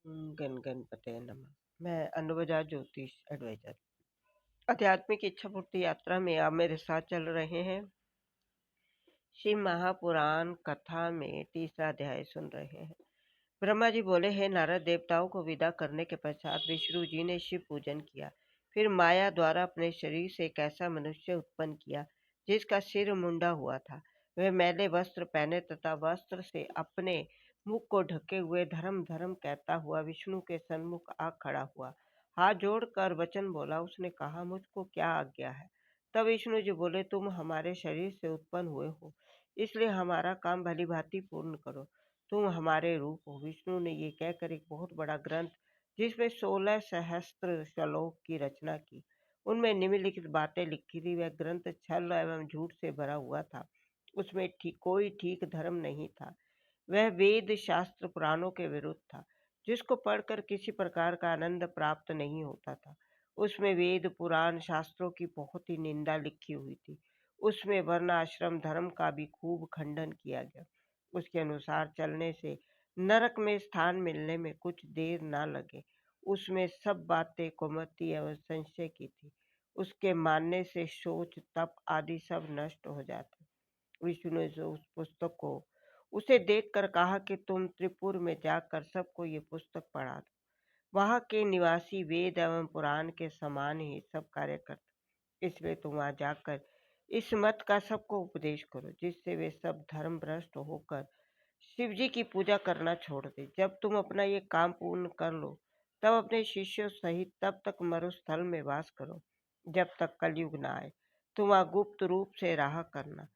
गण गणपते नमः। मैं अनुभजा ज्योतिष एडवाइजर। आध्यात्मिक इच्छा पूर्ति यात्रा में आप मेरे साथ चल रहे हैं। शिव महापुराण कथा में तीसरा अध्याय सुन रहे हैं। ब्रह्मा जी बोले, हे नारद, देवताओं को विदा करने के पश्चात विष्णु जी ने शिव पूजन किया। फिर माया द्वारा अपने शरीर से एक ऐसा मनुष्य उत्पन्न किया जिसका सिर मुंडा हुआ था। वह मैले वस्त्र पहने तथा वस्त्र से अपने मुख को ढके हुए धर्म धर्म कहता हुआ विष्णु के सन्मुख आ खड़ा हुआ। हाथ जोड़कर वचन बोला। उसने कहा, मुझको क्या आज्ञा है? तब विष्णु जी बोले, तुम हमारे शरीर से उत्पन्न हुए हो, इसलिए हमारा काम भली भांति पूर्ण करो। तुम हमारे रूप हो। विष्णु ने ये कहकर एक बहुत बड़ा ग्रंथ जिसमें 16 सहस्त्र श्लोक की रचना की। उनमें निम्नलिखित बातें लिखी थी। वह ग्रंथ छल एवं झूठ से भरा हुआ था। उसमें कोई ठीक धर्म नहीं था। वह वेद शास्त्र पुराणों के विरुद्ध था, जिसको पढ़कर किसी प्रकार का आनंद प्राप्त नहीं होता था। उसमें वेद पुराण शास्त्रों की बहुत ही निंदा लिखी हुई थी। उसमें वर्ण आश्रम धर्म का भी खूब खंडन किया गया। उसके अनुसार चलने से नरक में स्थान मिलने में कुछ देर ना लगे। उसमें सब बातें कुमति एवं संशय की थी। उसके मानने से सोच तप आदि सब नष्ट हो जाते। विष्णु ने जो उस पुस्तक को उसे देखकर कहा कि तुम त्रिपुर में जाकर सबको ये पुस्तक पढ़ा दो। वहाँ के निवासी वेद एवं पुराण के समान ही सब कार्य करते, इसलिए तुम वहाँ जाकर इस मत का सबको उपदेश करो, जिससे वे सब धर्म भ्रष्ट होकर शिव जी की पूजा करना छोड़ दे। जब तुम अपना ये काम पूर्ण कर लो, तब अपने शिष्यों सहित तब तक मरुस्थल में वास करो, जब तक कलयुग न आए। तुम वहाँ गुप्त रूप से रहा करना।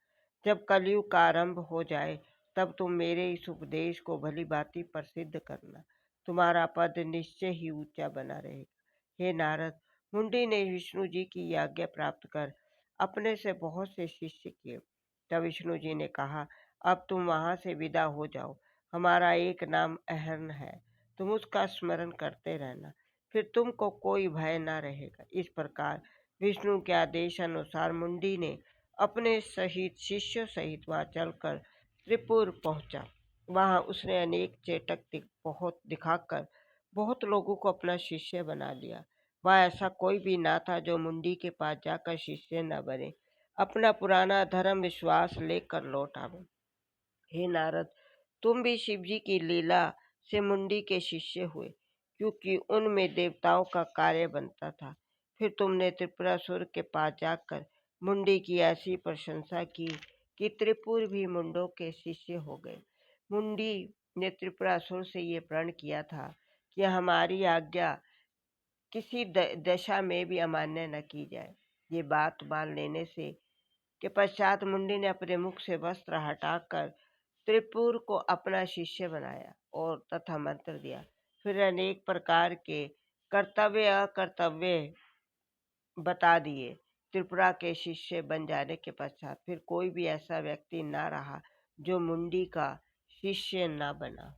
जब कलयुग का आरंभ हो जाए, तब तुम मेरे इस उपदेश को भली भांति प्रसिद्ध करना। तुम्हारा पद निश्चय ही ऊंचा बना रहेगा। हे नारद, मुंडी ने विष्णु जी की आज्ञा प्राप्त कर अपने से बहुत से शिष्य किए। तब विष्णु जी ने कहा, अब तुम वहां से विदा हो जाओ। हमारा एक नाम अहर्ण है, तुम उसका स्मरण करते रहना, फिर तुमको कोई भय न रहेगा। इस प्रकार विष्णु के आदेश अनुसार मुंडी ने अपने सहित शिष्यों सहित वहां चलकर त्रिपुर पहुंचा। वहां उसने अनेक बहुत दिखाकर बहुत लोगों को अपना शिष्य बना लिया। वह ऐसा कोई भी ना था जो मुंडी के पास जाकर शिष्य न बने, अपना पुराना धर्म विश्वास लेकर लौट आवे। हे नारद, तुम भी शिव जी की लीला से मुंडी के शिष्य हुए, क्योंकि उनमें देवताओं का कार्य बनता था। फिर तुमने त्रिपुरासुर के पास जाकर मुंडी की ऐसी प्रशंसा की कि त्रिपुर भी मुंडों के शिष्य हो गए। मुंडी ने त्रिपुरासुर से ये प्रण किया था कि हमारी आज्ञा किसी दशा में भी अमान्य न की जाए। ये बात मान लेने से के पश्चात मुंडी ने अपने मुख से वस्त्र हटाकर त्रिपुर को अपना शिष्य बनाया और तथा मंत्र दिया। फिर अनेक प्रकार के कर्तव्य अकर्तव्य बता दिए। त्रिपुरा के शिष्य बन जाने के पश्चात फिर कोई भी ऐसा व्यक्ति ना रहा जो मुंडी का शिष्य ना बना।